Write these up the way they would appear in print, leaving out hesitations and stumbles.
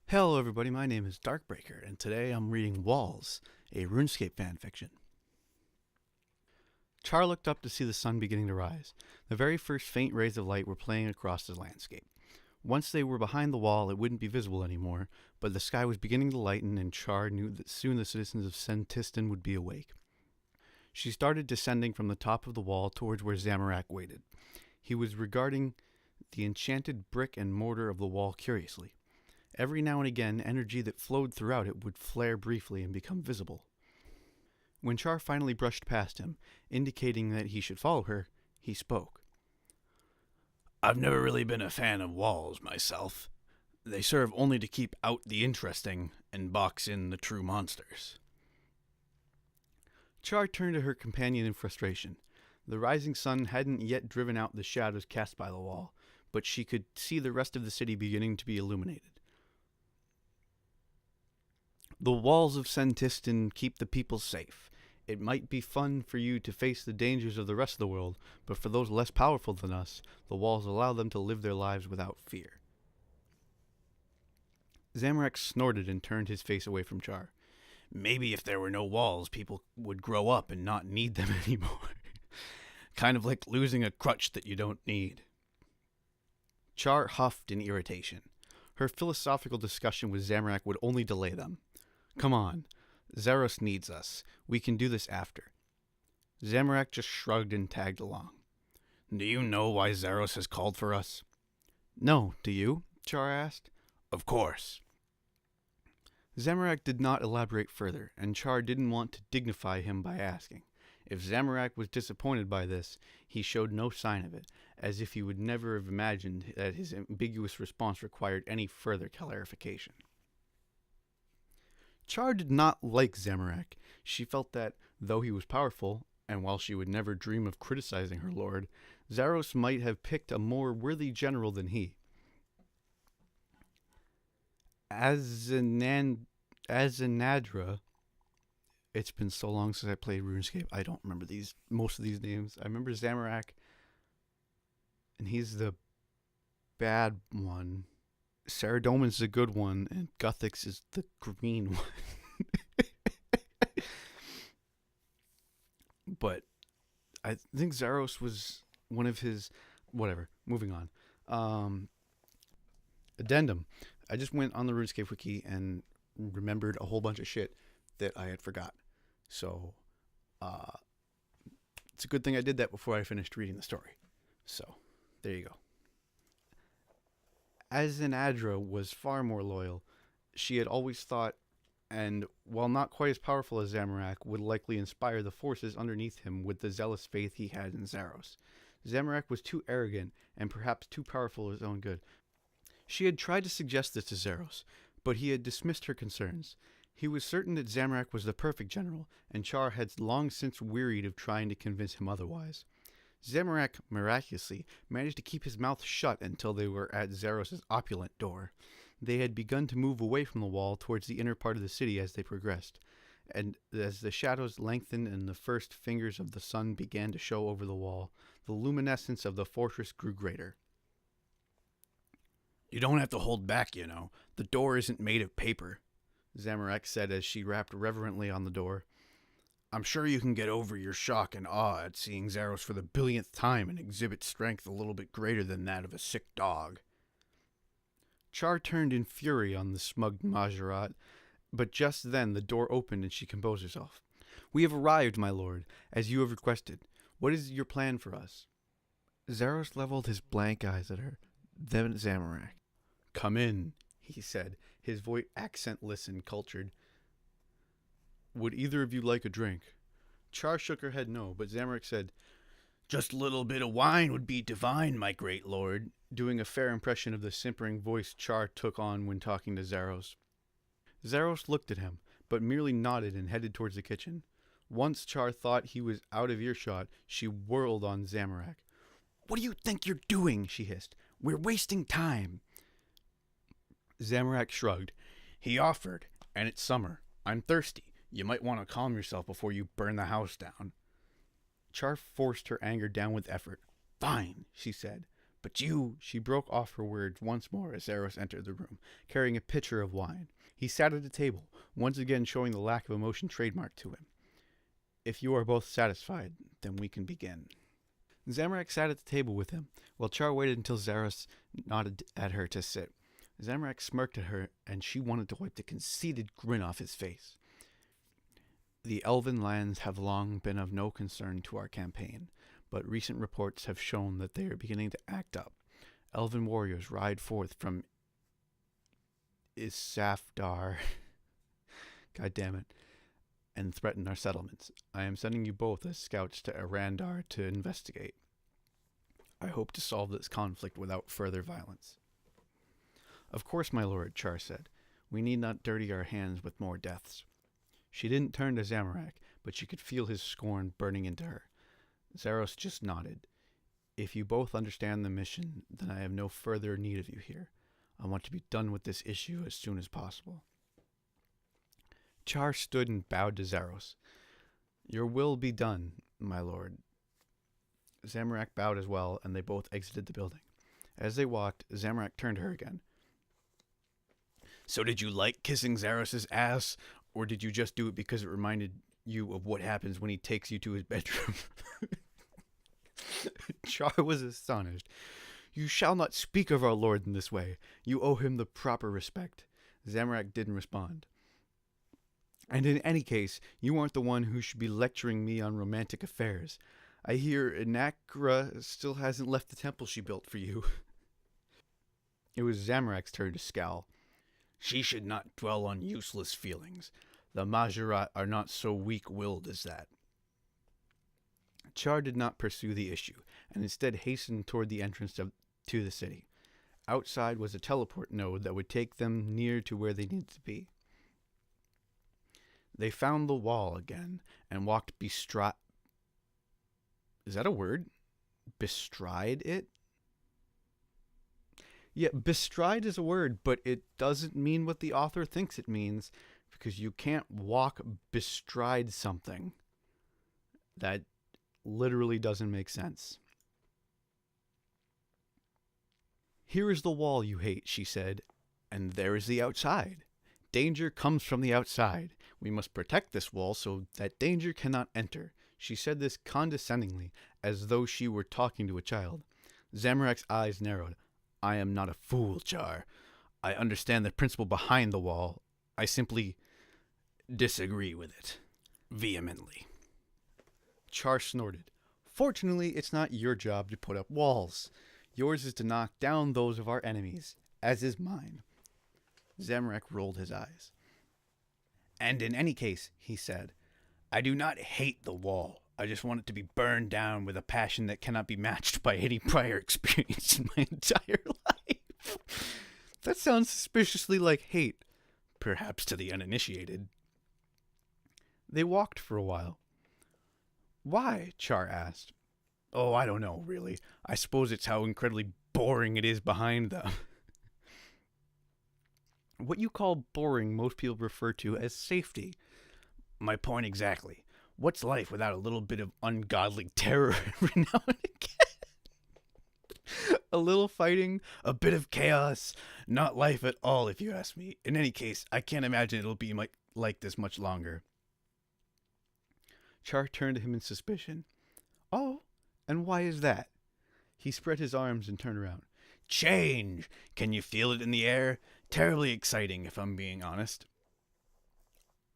Hello everybody, my name is Darkbreaker, and today I'm reading Walls, a RuneScape fanfiction. Char looked up to see the sun beginning to rise. The very first faint rays of light were playing across the landscape. Once they were behind the wall, it wouldn't be visible anymore, but the sky was beginning to lighten, and Char knew that soon the citizens of Sentistan would be awake. She started descending from the top of the wall towards where Zamorak waited. He was regarding the enchanted brick and mortar of the wall curiously. Every now and again, energy that flowed throughout it would flare briefly and become visible. When Char finally brushed past him, indicating that he should follow her, he spoke. "I've never really been a fan of walls myself. They serve only to keep out the interesting and box in the true monsters." Char turned to her companion in frustration. The rising sun hadn't yet driven out the shadows cast by the wall, but she could see the rest of the city beginning to be illuminated. "The walls of Sentistan keep the people safe. It might be fun for you to face the dangers of the rest of the world, but for those less powerful than us, the walls allow them to live their lives without fear." Zamorak snorted and turned his face away from Char. "Maybe if there were no walls, people would grow up and not need them anymore. Kind of like losing a crutch that you don't need." Char huffed in irritation. Her philosophical discussion with Zamorak would only delay them. "Come on, Zaros needs us. We can do this after." Zamorak just shrugged and tagged along. "Do you know why Zaros has called for us?" "No, do you?" Char asked. "Of course." Zamorak did not elaborate further, and Char didn't want to dignify him by asking. If Zamorak was disappointed by this, he showed no sign of it, as if he would never have imagined that his ambiguous response required any further clarification. Char did not like Zamorak. She felt that, though he was powerful, and while she would never dream of criticizing her lord, Zaros might have picked a more worthy general than he. Azanadra. It's been so long since I played RuneScape, I don't remember most of these names. I remember Zamorak, and he's the bad one. Saradomin's the good one, and Guthix is the green one. But I think Zaros was one of his... Whatever, moving on. Addendum. I just went on the RuneScape wiki and remembered a whole bunch of shit that I had forgot. So, it's a good thing I did that before I finished reading the story. So, there you go. Azanadra was far more loyal. She had always thought, and while not quite as powerful as Zamorak, would likely inspire the forces underneath him with the zealous faith he had in Zaros. Zamorak was too arrogant and perhaps too powerful for his own good. She had tried to suggest this to Zaros, but he had dismissed her concerns. He was certain that Zamorak was the perfect general, and Char had long since wearied of trying to convince him otherwise. Zamorak, miraculously, managed to keep his mouth shut until they were at Zaros' opulent door. They had begun to move away from the wall towards the inner part of the city as they progressed, and as the shadows lengthened and the first fingers of the sun began to show over the wall, the luminescence of the fortress grew greater. "You don't have to hold back, you know. The door isn't made of paper," Zamorak said as she rapped reverently on the door. "I'm sure you can get over your shock and awe at seeing Zaros for the billionth time and exhibit strength a little bit greater than that of a sick dog." Char turned in fury on the smug Majorat, but just then the door opened and she composed herself. "We have arrived, my lord, as you have requested. What is your plan for us?" Zaros leveled his blank eyes at her, then at Zamorak. "Come in," he said, his voice accentless and cultured. "Would either of you like a drink?" Char shook her head no, but Zamorak said, "Just a little bit of wine would be divine, my great lord," doing a fair impression of the simpering voice Char took on when talking to Zaros. Zaros looked at him, but merely nodded and headed towards the kitchen. Once Char thought he was out of earshot, she whirled on Zamorak. "What do you think you're doing?" she hissed. "We're wasting time." Zamorak shrugged. "He offered, and it's summer. I'm thirsty. You might want to calm yourself before you burn the house down." Char forced her anger down with effort. "Fine," she said, But you, she broke off her words once more as Zaros entered the room, carrying a pitcher of wine. He sat at the table, once again showing the lack of emotion trademark to him. If you are both satisfied, then we can begin. Zamorak sat at the table with him, while Char waited until Zaros nodded at her to sit. Zamorak smirked at her, and she wanted to wipe the conceited grin off his face. The elven lands have long been of no concern to our campaign, but recent reports have shown that they are beginning to act up. Elven warriors ride forth from Isafdar, God damn it, and threaten our settlements. I am sending you both as scouts to Arandar to investigate. I hope to solve this conflict without further violence. Of course, my lord, Char said. We need not dirty our hands with more deaths. She didn't turn to Zamorak, but she could feel his scorn burning into her. Zaros just nodded. If you both understand the mission, then I have no further need of you here. I want to be done with this issue as soon as possible. Char stood and bowed to Zaros. Your will be done, my lord. Zamorak bowed as well, and they both exited the building. As they walked, Zamorak turned to her again. So did you like kissing Zaros's ass, or did you just do it because it reminded you of what happens when he takes you to his bedroom? Char was astonished. You shall not speak of our lord in this way. You owe him the proper respect. Zamorak didn't respond. And in any case, you aren't the one who should be lecturing me on romantic affairs. I hear Inakra still hasn't left the temple she built for you. It was Zamorak's turn to scowl. She should not dwell on useless feelings. The Majorat are not so weak-willed as that. Char did not pursue the issue, and instead hastened toward the entrance to the city. Outside was a teleport node that would take them near to where they needed to be. They found the wall again, and walked bestride... Is that a word? Bestride it? Yeah, bestride is a word, but it doesn't mean what the author thinks it means, because you can't walk bestride something. That literally doesn't make sense. Here is the wall you hate, she said, and there is the outside. Danger comes from the outside. We must protect this wall so that danger cannot enter. She said this condescendingly, as though she were talking to a child. Zamorak's eyes narrowed. I am not a fool, Char. I understand the principle behind the wall. I simply disagree with it. Vehemently. Char snorted. Fortunately, it's not your job to put up walls. Yours is to knock down those of our enemies, as is mine. Zamorak rolled his eyes. And in any case, he said, I do not hate the wall. I just want it to be burned down with a passion that cannot be matched by any prior experience in my entire life. That sounds suspiciously like hate, perhaps to the uninitiated. They walked for a while. Why? Char asked. Oh, I don't know, really. I suppose it's how incredibly boring it is behind them. What you call boring, most people refer to as safety. My point exactly. What's life without a little bit of ungodly terror every now and again? A little fighting, a bit of chaos. Not life at all, if you ask me. In any case, I can't imagine it'll be like this much longer. Char turned to him in suspicion. Oh, and why is that? He spread his arms and turned around. Change! Can you feel it in the air? Terribly exciting, if I'm being honest.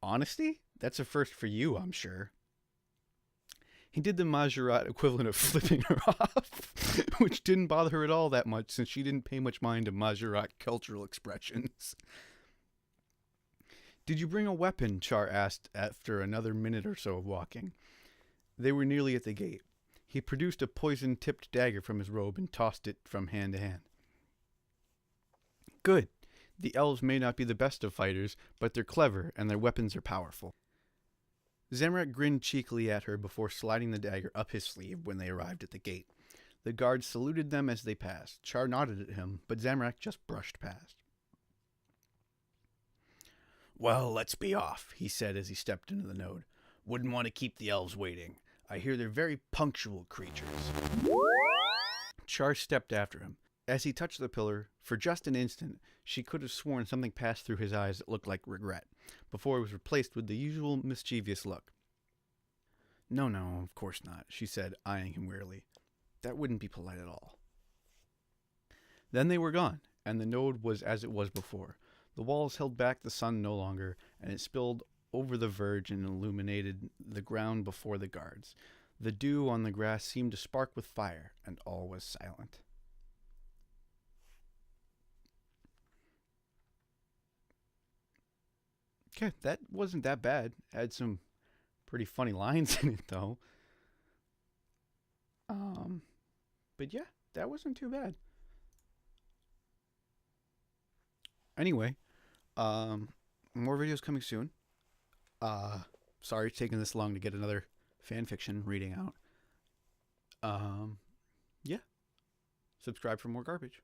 Honesty? That's a first for you, I'm sure. He did the Majorat equivalent of flipping her off, which didn't bother her at all that much since she didn't pay much mind to Majorat cultural expressions. Did you bring a weapon? Char asked after another minute or so of walking. They were nearly at the gate. He produced a poison-tipped dagger from his robe and tossed it from hand to hand. Good. The elves may not be the best of fighters, but they're clever, and their weapons are powerful. Zamorak grinned cheekily at her before sliding the dagger up his sleeve when they arrived at the gate. The guards saluted them as they passed. Char nodded at him, but Zamorak just brushed past. Well, let's be off, he said as he stepped into the node. Wouldn't want to keep the elves waiting. I hear they're very punctual creatures. Char stepped after him. As he touched the pillar, for just an instant, she could have sworn something passed through his eyes that looked like regret, before it was replaced with the usual mischievous look. No, of course not, she said, eyeing him wearily. That wouldn't be polite at all. Then they were gone, and the node was as it was before. The walls held back the sun no longer, and it spilled over the verge and illuminated the ground before the guards. The dew on the grass seemed to spark with fire, and all was silent. Okay, that wasn't that bad. Had some pretty funny lines in it, though. But yeah, that wasn't too bad. Anyway, more videos coming soon. Sorry it's taking this long to get another fan fiction reading out. Yeah. Subscribe for more garbage.